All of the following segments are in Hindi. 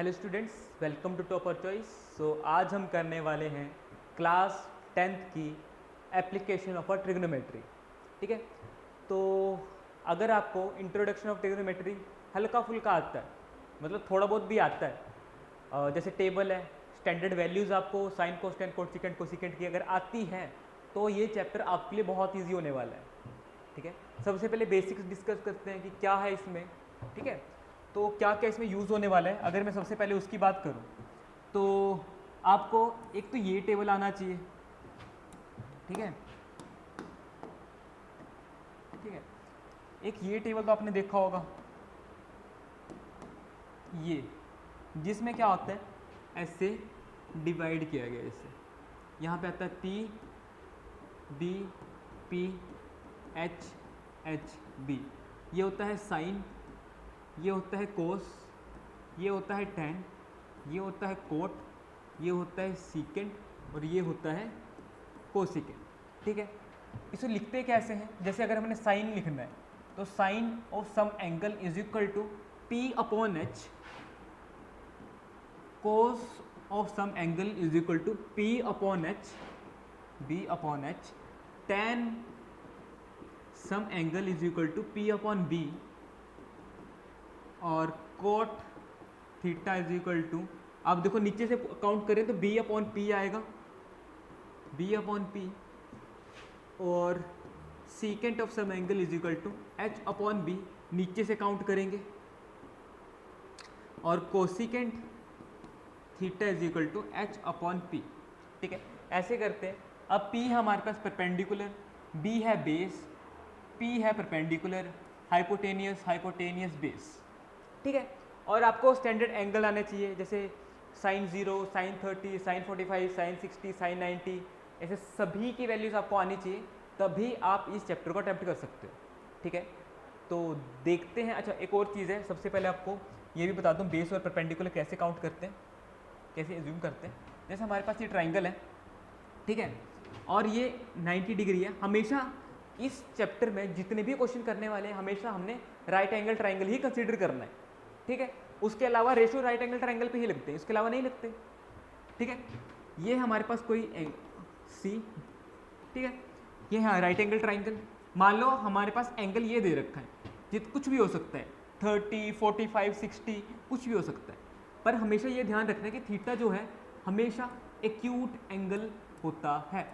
Hello students, welcome to Topper Choice. आज हम करने वाले हैं क्लास 10th की एप्लीकेशन ऑफ अ ट्रिग्नोमेट्री। ठीक है, तो अगर आपको इंट्रोडक्शन ऑफ ट्रिग्नोमेट्री हल्का फुल्का आता है, मतलब थोड़ा बहुत भी आता है, जैसे टेबल है, स्टैंडर्ड वैल्यूज़ आपको साइन कोसेकेंट कोसेकेंट कोसेकेंट की अगर आती हैं, तो ये चैप्टर आपके लिए बहुत ईजी होने वाला है। ठीक है, सबसे पहले बेसिक्स डिस्कस करते हैं कि क्या है इसमें। ठीक है, तो क्या क्या इसमें यूज़ होने वाला है। अगर मैं सबसे पहले उसकी बात करूं तो आपको एक तो ये टेबल आना चाहिए। ठीक है, ठीक है, एक ये टेबल तो आपने देखा होगा, ये जिसमें क्या होता है, ऐसे डिवाइड किया गया। इससे यहाँ पे आता है P B P H H B, ये होता है साइन, ये होता है कोस, ये होता है टैन, ये होता है कोट, ये होता है सीकेंट और ये होता है कोसिकेंट। ठीक है, इसे लिखते कैसे हैं, जैसे अगर हमने साइन लिखना है तो sine of some angle is equal to P upon H, cos of some angle is equal to P upon H B upon H, tan some angle is equal to P upon B, और cot theta is equal to, आप देखो नीचे से काउंट करें तो बी अपॉन पी आएगा, बी अपॉन पी, और secant of some angle is equal to H upon B, नीचे से काउंट करेंगे, और cosecant theta is equal to H upon P. ठीक है, ऐसे करते हैं। अब पी है हमारे पास परपेंडिकुलर, बी है बेस, पी है परपेंडिकुलर, हाइपोटेनियस हाइपोटेनियस बेस। ठीक है, और आपको स्टैंडर्ड एंगल आने चाहिए, जैसे sine 0, sine 30, sine 45, sine 60, sine 90, ऐसे सभी की वैल्यूज़ आपको आनी चाहिए, तभी आप इस चैप्टर को अटेम्प्ट कर सकते हो। ठीक है, तो देखते हैं। अच्छा, एक और चीज़ है, सबसे पहले आपको ये भी बता दूं बेस और परपेंडिकुलर कैसे काउंट करते हैं, कैसे एज्यूम करते हैं। जैसे हमारे पास ये ट्राइंगल है, ठीक है, और ये 90 डिग्री है। हमेशा इस चैप्टर में जितने भी क्वेश्चन करने वाले हैं, हमेशा हमने राइट एंगल ट्राइंगल ही कंसीडर करना है। ठीक है, उसके अलावा रेशियो राइट एंगल ट्राइंगल पे ही लगते हैं, इसके अलावा नहीं लगते। ठीक है, ये हमारे पास कोई सी, ठीक है, ये है राइट एंगल ट्राइंगल। मान लो हमारे पास एंगल ये दे रखा है, कुछ भी हो सकता है, 30, 45, 60, कुछ भी हो सकता है, पर हमेशा ये ध्यान रखना है कि थीटा जो है हमेशा एक्यूट एंगल होता है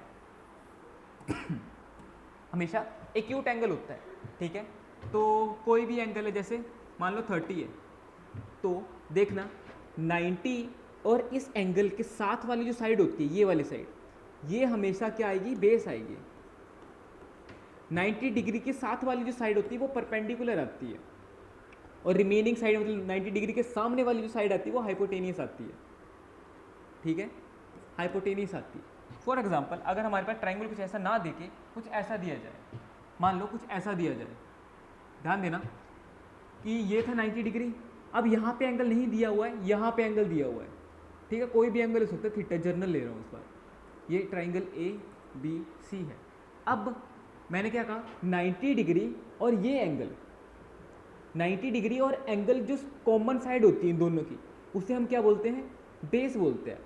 हमेशा एक्यूट एंगल होता है। ठीक है, तो कोई भी एंगल है, जैसे मान लो 30 है, तो देखना 90 और इस एंगल के साथ वाली जो साइड होती है, ये वाली साइड, ये हमेशा क्या आएगी, बेस आएगी। 90 डिग्री के साथ वाली जो साइड होती है वो परपेंडिकुलर आती है, और रिमेनिंग साइड मतलब 90 डिग्री के सामने वाली जो साइड आती है वो हाइपोटेनियस आती है। ठीक है, हाइपोटेनियस आती है। फॉर एग्जाम्पल, अगर हमारे पास ट्राइंगल कुछ ऐसा ना देके कुछ ऐसा दिया जाए, मान लो कुछ ऐसा दिया जाए, ध्यान देना कि ये था 90 डिग्री, अब यहाँ पे एंगल नहीं दिया हुआ है, यहाँ पे एंगल दिया हुआ है। ठीक है, कोई भी एंगल हो सकता है, थीटा जनरल ले रहा हूँ इस बार। ये ट्राइंगल ए बी सी है। अब मैंने क्या कहा, 90 डिग्री और ये एंगल 90 डिग्री, और एंगल जो कॉमन साइड होती है इन दोनों की, उसे हम क्या बोलते हैं, बेस बोलते हैं।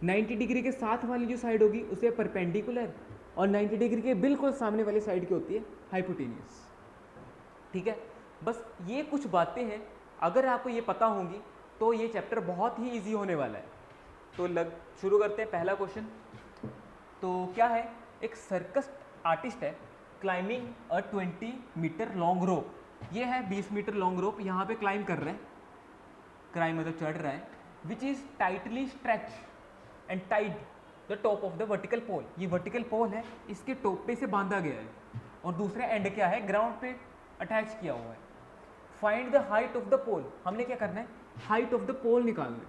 90 डिग्री के साथ वाली जो साइड होगी उसे परपेंडिकुलर, और 90 डिग्री के बिल्कुल सामने वाली साइड की होती है हाइपोटेनियस। ठीक है, बस ये कुछ बातें हैं, अगर आपको ये पता होंगी तो ये चैप्टर बहुत ही इजी होने वाला है। तो शुरू करते हैं। पहला क्वेश्चन तो क्या है, एक सर्कस आर्टिस्ट है, climbing a 20 metre long rope. ये है 20 मीटर लॉन्ग रोप, यहाँ पे क्लाइंब कर रहे हैं, क्लाइंब मतलब चढ़ रहा है, which is tightly stretch and tied the top of the vertical pole. ये वर्टिकल पोल है, इसके टॉप पे से बांधा गया है, और दूसरा एंड क्या है, ग्राउंड पे अटैच किया हुआ है। Find the height of the pole, हमने क्या करना है, हाइट ऑफ द पोल निकालना है।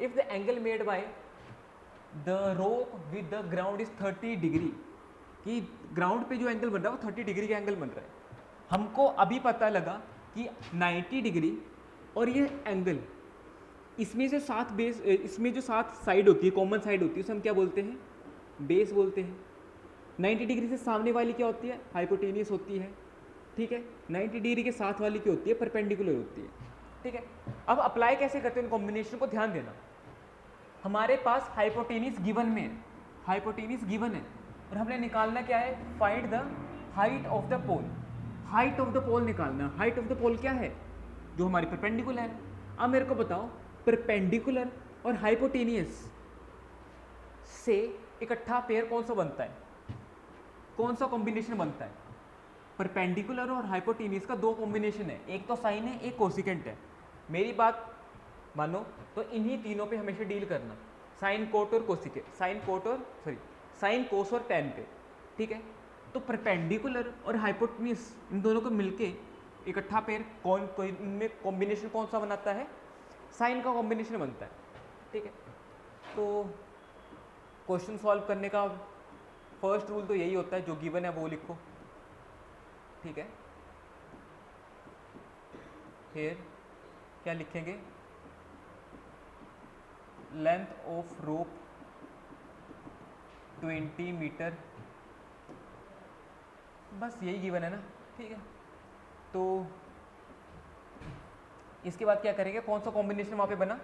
If the angle made by the rope with the ground is 30 degree, कि ग्राउंड पे जो एंगल बन रहा है वो 30 डिग्री का एंगल बन रहा है। हमको अभी पता लगा कि 90 डिग्री और ये एंगल, इसमें से 7 बेस, इसमें जो 7 साइड होती है, कॉमन साइड होती है, उसे हम क्या बोलते हैं, बेस बोलते हैं। 90 डिग्री से सामने वाली क्या होती है, हाइपोटेनियस होती है। ठीक है, 90 डिग्री के साथ वाली क्या होती है, परपेंडिकुलर होती है। ठीक है। अब अप्लाई कैसे करते हैं, कॉम्बिनेशन को ध्यान देना। हमारे पास हाइपोटेनिस गिवन में है, हाइपोटेनिस गिवन है और हमने निकालना क्या है, find the height of the pole. Height of the pole निकालना। हाइट ऑफ द पोल क्या है, जो हमारी परपेंडिकुलर है। अब मेरे को बताओ परपेंडिकुलर और हाइपोटेनियस से इकट्ठा पेयर कौन सा बनता है, कौन सा कॉम्बिनेशन बनता है। परपेंडिकुलर और हाइपोटेनियस का दो कॉम्बिनेशन है, एक तो साइन है एक कोसिकेंट है। मेरी बात मानो तो इन्हीं तीनों पे हमेशा डील करना, साइन कोट और कोसिकेंट, साइन कोस और टेन पे, ठीक है। तो परपेंडिकुलर और हाइपोटेन्यूस इन दोनों को मिलके इकट्ठा पेयर कोई इनमें कॉम्बिनेशन कौन सा बनाता है, साइन का कॉम्बिनेशन बनता है, ठीक है। तो क्वेश्चन सॉल्व करने का फर्स्ट रूल तो यही होता है, जो गिवन है वो लिखो, ठीक है। फिर क्या लिखेंगे, लेंथ ऑफ रोप 20 मीटर, बस यही गिवन है ना, ठीक है। तो इसके बाद क्या करेंगे, कौन सा कॉम्बिनेशन वहाँ पे बना,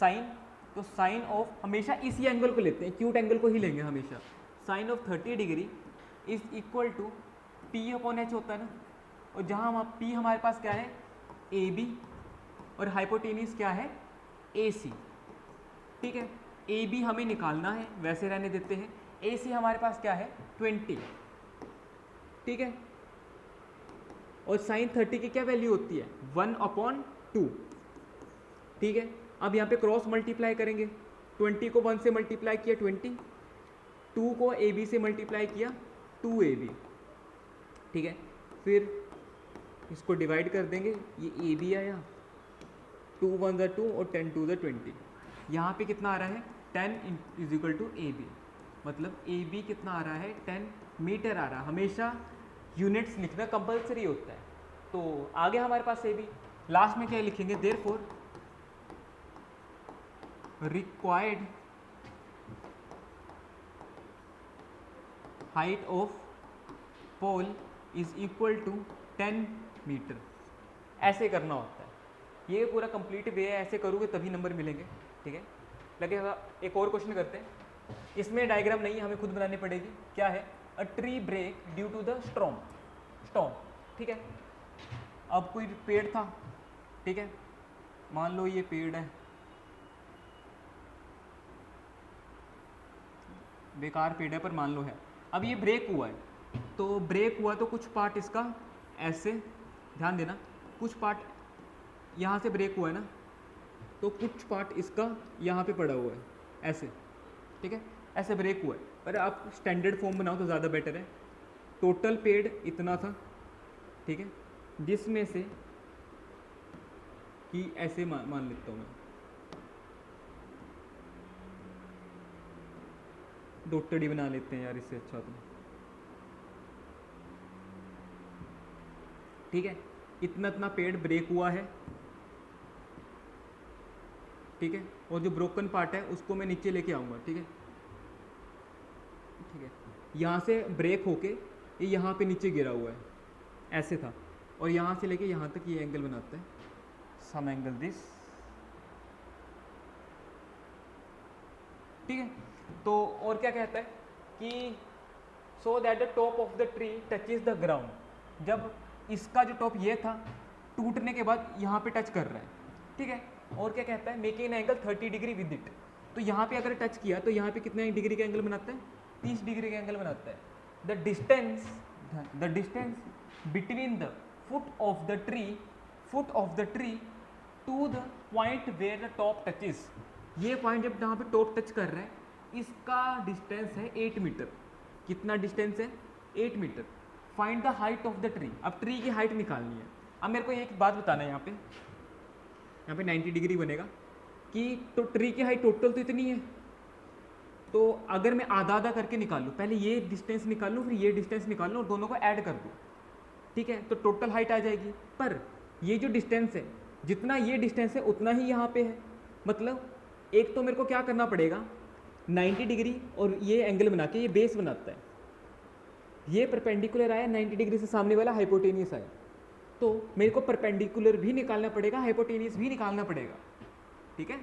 साइन। तो साइन ऑफ, हमेशा इसी एंगल को लेते हैं, एक्यूट एंगल को ही लेंगे हमेशा। Sine of 30 degree is equal to P upon H होता है ना, और जहाँ वहाँ पी हमारे पास क्या है, ए बी, और हाइपोटेनियस क्या है, ए सी, ठीक है। ए बी हमें निकालना है, वैसे रहने देते हैं। ए सी हमारे पास क्या है 20, ठीक है। और साइन 30 की क्या वैल्यू होती है 1/2, ठीक है। अब यहाँ पे क्रॉस मल्टीप्लाई करेंगे, 20 को 1 से मल्टीप्लाई किया 20, 2 को ए बी से मल्टीप्लाई किया 2ab, ठीक है। फिर इसको डिवाइड कर देंगे, ये ए बी आया, 2 1 2 और 10 2 20। यहाँ पे कितना आ रहा है 10 is equal to A B, मतलब ए बी कितना आ रहा है 10 मीटर आ रहा है। हमेशा यूनिट्स लिखना कंपलसरी होता है। तो आगे हमारे पास ए बी, लास्ट में क्या लिखेंगे, therefore required height of pole is equal to 10 metre. ऐसे करना होता है, ये पूरा कंप्लीट वे है, ऐसे करोगे तभी नंबर मिलेंगे, ठीक है। लगेगा एक और क्वेश्चन करते हैं, इसमें डायग्राम नहीं है, हमें खुद बनानी पड़ेगी। क्या है, a tree break due to the storm, ठीक है। अब कोई पेड़ था, ठीक है, मान लो ये पेड़ है, बेकार पेड़ है पर मान लो है। अब ये ब्रेक हुआ है, तो ब्रेक हुआ तो कुछ पार्ट इसका ऐसे, ध्यान देना, कुछ पार्ट यहाँ से ब्रेक हुआ है ना, तो कुछ पार्ट इसका यहाँ पे पड़ा हुआ है ऐसे, ठीक है, ऐसे ब्रेक हुआ है। पर आप स्टैंडर्ड फॉर्म बनाओ तो ज़्यादा बेटर है। टोटल पेड़ इतना था, ठीक है, जिसमें से कि ऐसे मान लेता हूँ मैं, डॉटेड ही बना लेते हैं यार, इससे अच्छा तो, ठीक है। इतना इतना पेड़ ब्रेक हुआ है, ठीक है, और जो ब्रोकन पार्ट है उसको मैं नीचे लेके आऊँगा, ठीक है, ठीक है। यहाँ से ब्रेक होके ये यहाँ पे नीचे गिरा हुआ है, ऐसे था, और यहाँ से लेके यहाँ तक ये एंगल बनाता है, सम एंगल दिस, ठीक है। तो और क्या कहता है कि so that the top of the tree touches the ground, जब इसका जो टॉप ये था टूटने के बाद यहाँ पे टच कर रहा है, ठीक है। और क्या कहता है, making an angle 30 degree with it, तो यहाँ पे अगर टच किया तो यहाँ पे कितने डिग्री का एंगल बनाता है, 30 डिग्री का एंगल बनाता है। The distance between the foot of the tree to the point where the top touches, ये पॉइंट जब जहाँ पे टॉप टच कर रहा है इसका डिस्टेंस है 8 मीटर। कितना डिस्टेंस है, 8 metre. Find the height of the tree, अब ट्री की हाइट निकालनी है। अब मेरे को एक बात बताना है, यहाँ पे 90 डिग्री बनेगा कि तो ट्री की हाइट टोटल तो इतनी है, तो अगर मैं आधा आधा करके निकाल लूँ, पहले ये डिस्टेंस निकाल लूँ फिर ये डिस्टेंस निकाल लूँ और दोनों को ऐड कर दूँ, ठीक है, तो टोटल हाइट आ जाएगी। पर ये जो डिस्टेंस है, जितना ये डिस्टेंस है उतना ही यहाँ पे है, मतलब एक तो मेरे को क्या करना पड़ेगा 90 डिग्री और ये एंगल बना के ये बेस बनाता है, ये परपेंडिकुलर आया 90 डिग्री से सामने वाला हाइपोटेनियस आया, तो मेरे को परपेंडिकुलर भी निकालना पड़ेगा, हाइपोटेनियस भी निकालना पड़ेगा, ठीक है,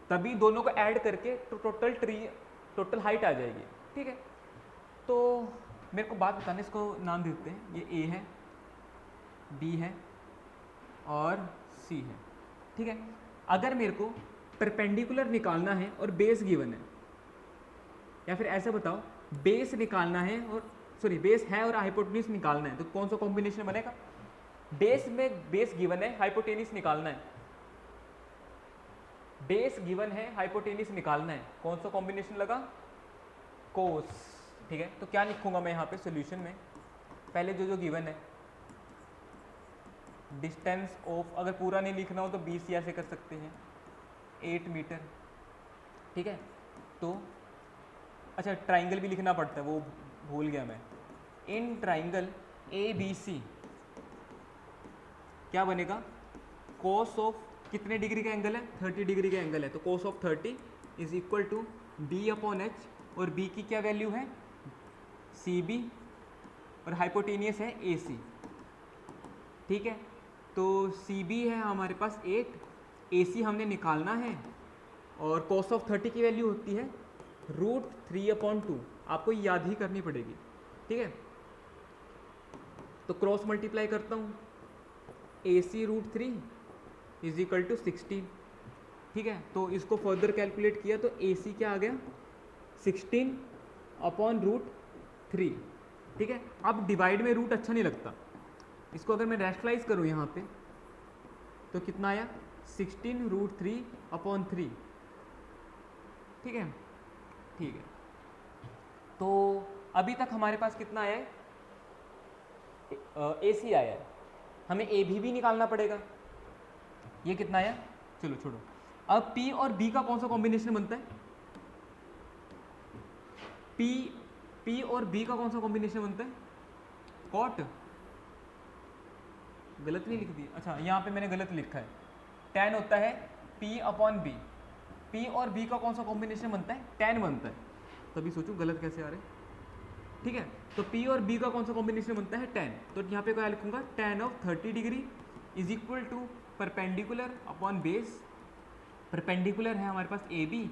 तभी दोनों को ऐड करके तो टोटल हाइट आ जाएगी, ठीक है। तो मेरे को बात बताने, इसको नाम देते हैं, ये ए है, बी है और सी है, ठीक है। अगर मेरे को परपेंडिकुलर निकालना है और बेस गिवन है, या फिर ऐसे बताओ बेस निकालना है और बेस है और हाइपोटेनियस निकालना है, तो कौन सा कॉम्बिनेशन बनेगा? बेस में बेस गिवन है, हाइपोटेनियस निकालना है, बेस गिवन है, हाइपोटेनियस निकालना है, कौन सा कॉम्बिनेशन लगा? कोस, ठीक है। तो क्या लिखूंगा मैं यहाँ पे सॉल्यूशन में? पहले जो गिवन है, डिस्टेंस ऑफ, अगर पूरा नहीं लिखना हो तो 20 ऐसे कर सकते हैं, 8 मीटर, ठीक है। तो अच्छा, ट्राइंगल भी लिखना पड़ता है, वो भूल गया मैं। In triangle A B C क्या बनेगा? कोस ऑफ कितने डिग्री का एंगल है? 30 डिग्री का एंगल है, तो cos of 30 is equal to B upon H, और बी की क्या वैल्यू है? सी बी, और हाइपोटेनियस है ए सी, ठीक है। तो सी बी है हमारे पास 8, ए सी हमने निकालना है, और कोस ऑफ 30 की वैल्यू होती है √3/2, आपको याद ही करनी पड़ेगी, ठीक है। तो क्रॉस मल्टीप्लाई करता हूँ, ए सी √3 इज इक्वल टू 16, ठीक है। तो इसको फर्दर कैलकुलेट किया तो ए सी क्या आ गया? 16/√3, ठीक है। अब डिवाइड में रूट अच्छा नहीं लगता, इसको अगर मैं रैशनलाइज करूँ यहाँ पे तो कितना आया? 16√3/3, ठीक है, ठीक है। तो अभी तक हमारे पास कितना आया है? ए सी आया है, हमें ए भी निकालना पड़ेगा। ये कितना आया? चलो छोड़ो। अब P और B का कौन सा कॉम्बिनेशन बनता है? P और B का कौन सा कॉम्बिनेशन बनता है? कॉट, गलत नहीं लिख दी, अच्छा यहाँ पे मैंने गलत लिखा है, tan होता है P/B। P और B का कौन सा कॉम्बिनेशन बनता है? tan बनता है, तभी सोचूं गलत कैसे आ रहे, ठीक है। तो P और B का कौन सा कॉम्बिनेशन बनता है? tan। तो यहाँ पे क्या लिखूंगा? tan of 30 degree is equal to perpendicular upon base. Perpendicular है हमारे पास ए बी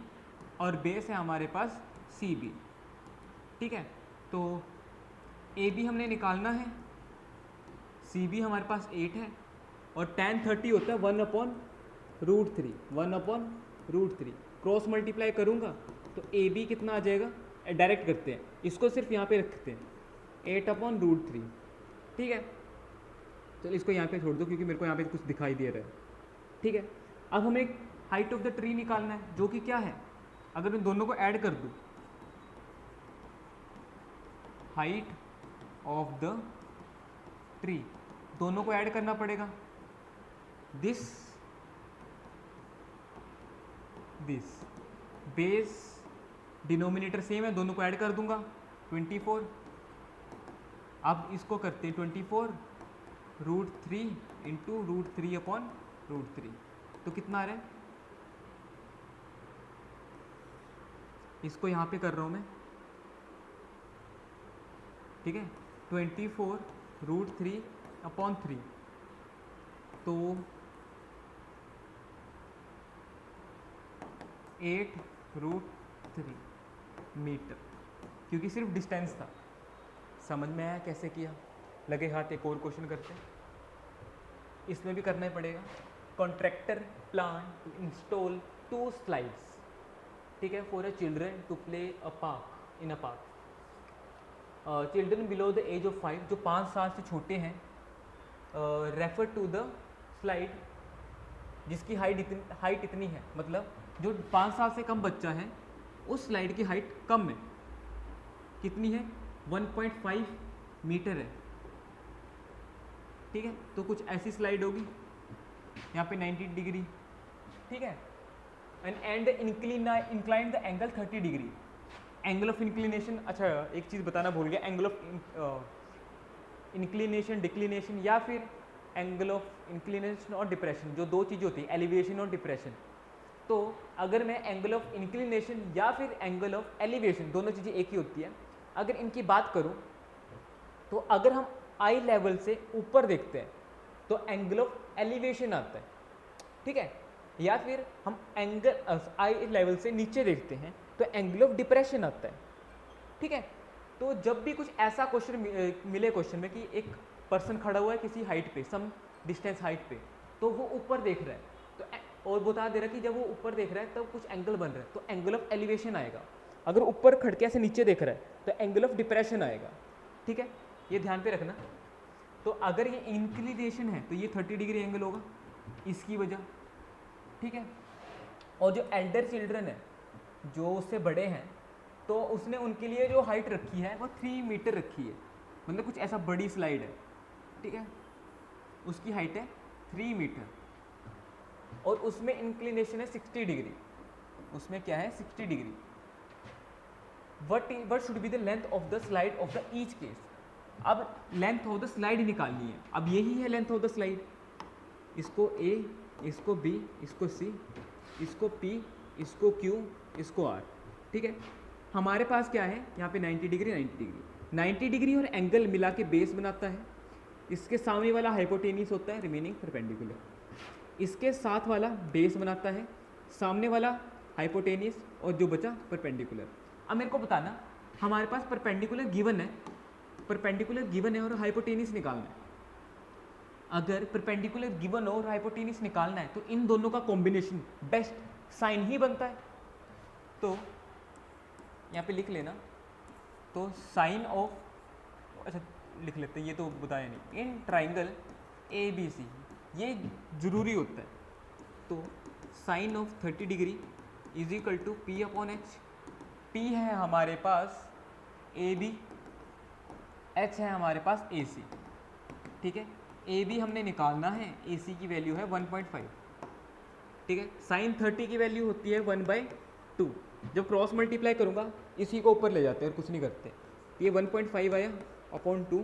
और बेस है हमारे पास सी बी, ठीक है। तो ए बी हमने निकालना है, सी बी हमारे पास 8 है, और tan 30 होता है 1/√3, 1/√3। क्रॉस मल्टीप्लाई करूँगा तो ए बी कितना आ जाएगा? डायरेक्ट करते हैं, इसको सिर्फ यहाँ पे रखते हैं, 8/√3, ठीक है। चलो इसको यहाँ पे छोड़ दो क्योंकि मेरे को यहाँ पे कुछ दिखाई दे रहा है, ठीक है। अब हमें हाइट ऑफ द ट्री निकालना है, जो कि क्या है? अगर मैं दोनों को ऐड कर दूँ, हाइट ऑफ द ट्री, दोनों को ऐड करना पड़ेगा, दिस बेस डिनोमिनेटर सेम है, दोनों को ऐड कर दूंगा 24। अब इसको करते हैं 24√3 इंटू √3/√3, तो कितना आ रहा है? इसको यहाँ पे कर रहा हूँ मैं, ठीक है, 24√3/3, तो 8√3 मीटर, क्योंकि सिर्फ डिस्टेंस था। समझ में आया कैसे किया? लगे हाथ एक और क्वेश्चन करते हैं, इसमें भी करना ही पड़ेगा। Contractor plan to install 2 slides, ठीक है, for a children to play a park in a park. Children below the age of 5, जो 5 साल से छोटे हैं, रेफर टू द स्लाइड जिसकी हाइट इतनी है, मतलब जो 5 साल से कम बच्चा है उस स्लाइड की हाइट कम है, कितनी है? 1.5 मीटर है, ठीक है। तो कुछ ऐसी स्लाइड होगी, यहाँ पे 90 डिग्री, ठीक है, and incline the angle 30 degree. Angle of inclination, अच्छा एक चीज़ बताना भूल गया, एंगल ऑफ इंक्लिनेशन, डिक्लिनेशन, या फिर एंगल ऑफ इंक्लिनेशन और डिप्रेशन, जो 2 चीज़ें होती है, एलिवेशन और डिप्रेशन। तो अगर मैं एंगल ऑफ इंक्लिनेशन या फिर एंगल ऑफ एलिवेशन, दोनों चीज़ें एक ही होती है, अगर इनकी बात करूं तो अगर हम आई लेवल से ऊपर देखते हैं तो एंगल ऑफ एलिवेशन आता है, ठीक है। या फिर हम एंगल आई लेवल से नीचे देखते हैं तो एंगल ऑफ डिप्रेशन आता है, ठीक है। तो जब भी कुछ ऐसा क्वेश्चन मिले क्वेश्चन में कि एक पर्सन खड़ा हुआ है किसी हाइट पे, सम डिस्टेंस हाइट पे, तो वो ऊपर देख रहा है, तो और बता दे रहा है कि जब वो ऊपर देख रहा है तब कुछ एंगल बन रहा है, तो एंगल ऑफ एलिवेशन आएगा। अगर ऊपर खड़के से नीचे देख रहा है तो एंगल ऑफ डिप्रेशन आएगा, ठीक है। ये ध्यान पे रखना। तो अगर ये इंक्लिनेशन है तो ये 30 डिग्री एंगल होगा इसकी वजह, ठीक है। और जो एल्डर चिल्ड्रन है, जो उससे बड़े हैं, तो उसने उनके लिए जो हाइट रखी है वो 3 मीटर रखी है, मतलब कुछ ऐसा बड़ी स्लाइड है, ठीक है। उसकी हाइट है 3 मीटर और उसमें इंक्लिनेशन है 60 डिग्री। उसमें क्या है 60 degree. What should be the length of the slide of the each case. अब लेंथ ऑफ द स्लाइड निकालनी है। अब यही है लेंथ ऑफ द स्लाइड, इसको A, इसको B, इसको C, इसको P, इसको Q, इसको R, ठीक है। हमारे पास क्या है यहाँ पे 90 डिग्री 90 डिग्री 90 डिग्री और एंगल मिला के बेस बनाता है। इसके सामने वाला हाइपोटेनियस होता है, रिमेनिंग परपेंडिकुलर। इसके साथ वाला बेस बनाता है, सामने वाला हाइपोटेनियस और जो बचा परपेंडिकुलर। अब मेरे को बताना, हमारे पास परपेंडिकुलर गिवन है, परपेंडिकुलर गिवन है और हाइपोटेनियस निकालना है। अगर परपेंडिकुलर गिवन हो और हाइपोटेनियस निकालना है तो इन दोनों का कॉम्बिनेशन बेस्ट साइन ही बनता है। तो यहाँ पे लिख लेना, तो साइन ऑफ, अच्छा लिख लेते हैं, ये तो बताया नहीं, इन ट्राइंगल ABC, ये जरूरी होता है। तो sine of 30 degree is equal to P/H। P है हमारे पास AB, H है हमारे पास AC, ठीक है। AB हमने निकालना है, AC की वैल्यू है 1.5, ठीक है। साइन 30 की वैल्यू होती है 1/2। जब क्रॉस मल्टीप्लाई करूँगा इसी को ऊपर ले जाते हैं और कुछ नहीं करते। ये 1.5 आया अपॉन 2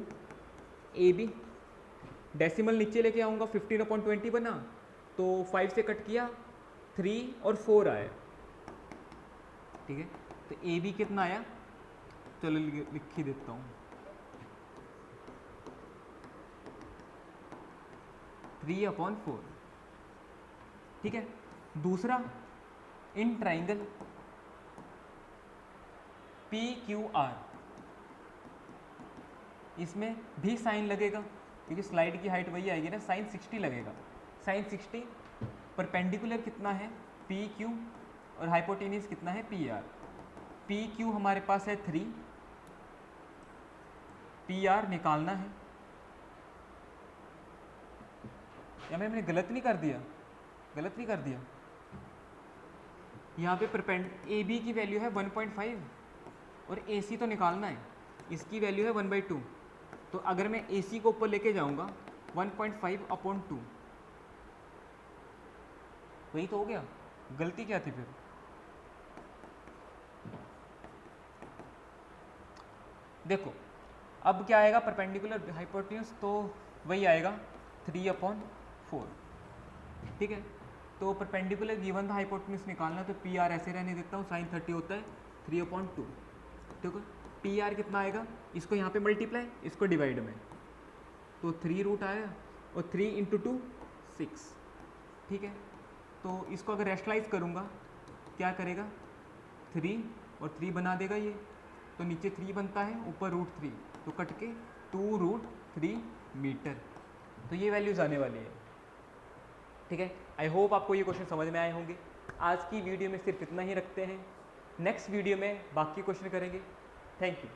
AB, डेसिमल नीचे लेके आऊँगा 15/20 बना, तो 5 से कट किया 3 और 4 आया, ठीक है। तो AB कितना आया, चलो लिख ही देता हूँ, 3/4, ठीक है। दूसरा इन ट्राइंगल PQR, इसमें भी साइन लगेगा क्योंकि स्लाइड की हाइट वही आएगी ना, साइन 60 लगेगा। साइन 60, परपेंडिकुलर कितना है PQ और हाइपोटेनियस कितना है PR। PQ हमारे पास है 3, PR निकालना है। या मैंने गलत नहीं कर दिया, गलत नहीं कर दिया। यहाँ पे AB की वैल्यू है 1.5 और AC तो निकालना है, इसकी वैल्यू है 1/2। तो अगर मैं AC को ऊपर लेके जाऊँगा 1.5/2, वही तो हो गया। गलती क्या थी फिर, देखो अब क्या आएगा, परपेंडिकुलर हाइपोटेन्यूज तो वही आएगा 3/4, ठीक है। तो परपेंडिकुलर गिवन था, हाइपोटेन्यूज निकालना, तो PR ऐसे रहने देता हूँ, साइन 30 होता है 3/2, ठीक है। PR कितना आएगा, इसको यहाँ पे मल्टीप्लाई, इसको डिवाइड में, तो 3 रूट आया और 3 × 2 6, ठीक है। तो इसको अगर रेशनलाइज करूँगा क्या करेगा, 3 और 3 बना देगा ये, तो नीचे 3 बनता है, ऊपर √3, तो कट के 2√3 मीटर। तो ये वैल्यूज़ आने वाली है, ठीक है। आई होप आपको ये क्वेश्चन समझ में आए होंगे। आज की वीडियो में सिर्फ इतना ही रखते हैं, नेक्स्ट वीडियो में बाकी क्वेश्चन करेंगे। Thank you.